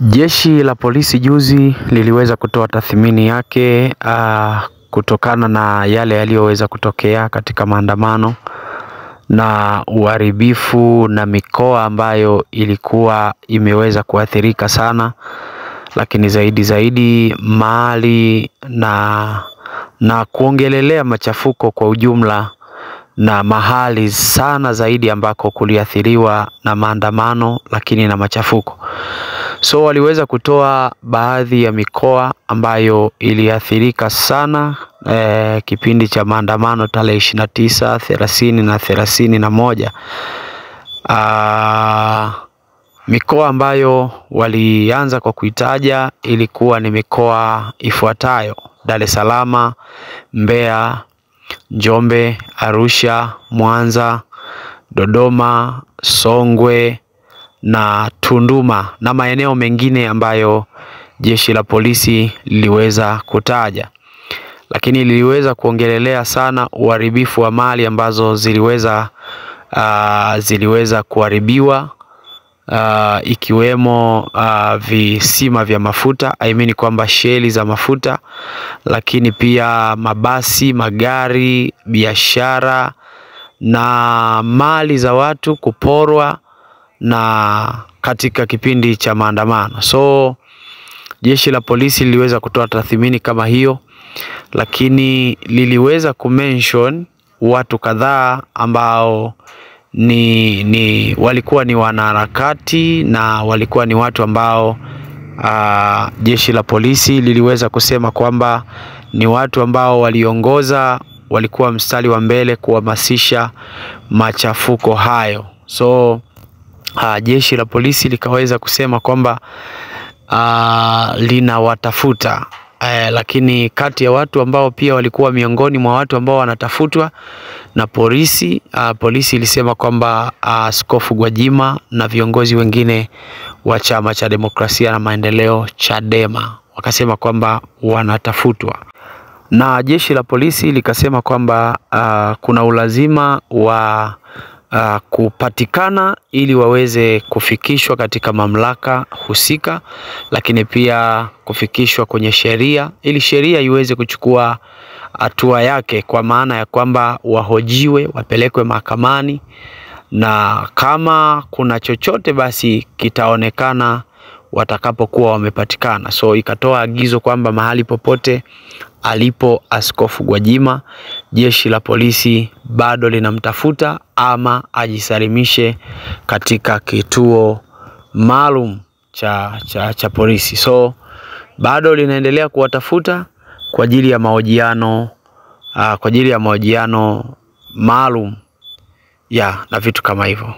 Jeshi la polisi juzi liliweza kutoa tathmini yake kutokana na yale yaliyoweza kutokea katika maandamano na uharibifu na mikoa ambayo ilikuwa imeweza kuathirika sana, lakini zaidi mali na kuongelelea machafuko kwa ujumla na mahali sana zaidi ambako kuliathiriwa na maandamano lakini na machafuko. So waliweza kutoa baadhi ya mikoa ambayo iliathirika sana kipindi cha maandamano tarehe 29, 30 na 31. Mikoa ambayo walianza kwa kuitaja ilikuwa ni mikoa ifuatayo: Dar es Salaam, Mbeya, Njombe, Arusha, Mwanza, Dodoma, Songwe na Tunduma na maeneo mengine ambayo jeshi la polisi liliweza kutaja. Lakini liliweza kuongelelea sana uharibifu wa mali ambazo ziliweza kuharibiwa, ikiwemo visima vya mafuta, kwamba sheli za mafuta, lakini pia mabasi, magari, biashara na mali za watu kuporwa na katika kipindi cha maandamano. So jeshi la polisi liliweza kutoa tathmini kama hiyo, lakini liliweza kumention watu kadhaa ambao walikuwa ni wanaharakati na walikuwa ni watu ambao jeshi la polisi liliweza kusema kwamba ni watu ambao walikuwa mstari wa mbele kuhamasisha machafuko hayo. So jeshi la polisi likaweza kusema kwamba linawatafuta, lakini kati ya watu ambao pia walikuwa miongoni mwa watu ambao wanatafutwa na polisi, polisi ilisema kwamba Askofu Gwajima na viongozi wengine wa Chama cha Demokrasia na Maendeleo Chadema wakasema kwamba wanatafutwa, na jeshi la polisi likasema kwamba kuna ulazima wa kupatikana ili waweze kufikishwa katika mamlaka husika, lakini pia kufikishwa kwenye sheria ili sheria iweze kuchukua hatua yake, kwa maana ya kwamba wahojiwe, wapelekwe mahakamani, na kama kuna chochote basi kitaonekana watakapokuwa wamepatikana. So ikatoa agizo kwamba mahali popote alipo Askofu Gwajima, jeshi la polisi bado linamtafuta ama ajisalimishe katika kituo maalum cha polisi. So bado linaendelea kuwatafuta kwa ajili ya mahojiano maalum na vitu kama hivyo.